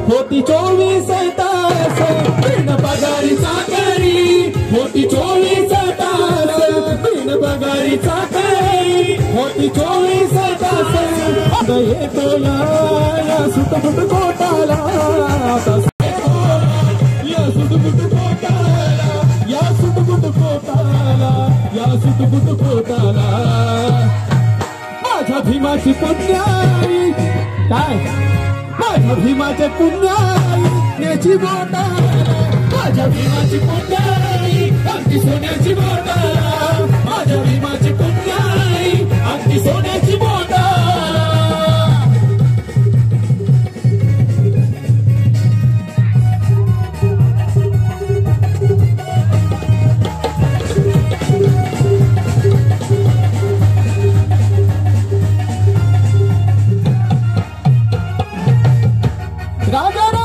होती 24 तास बिन पगारी चाकरी, होती 24 तास बिन पगारी चाकरी, होती 24 तास येतो या सुटफुट कोटाला, या सुटफुट कोटाला, या सुटफुट कोटाला, या सुटफुट कोटाला। माझ्या भीमाची पुण्याई काय, माझ्या भीमाचे पुण्याई याची बोटाला, माझ्या भीमाची पुण्याई अगदी सोन्याची बोटाला, माझ्या भीमाची पुण्याई अगदी सोन्याची बोटाला। राजा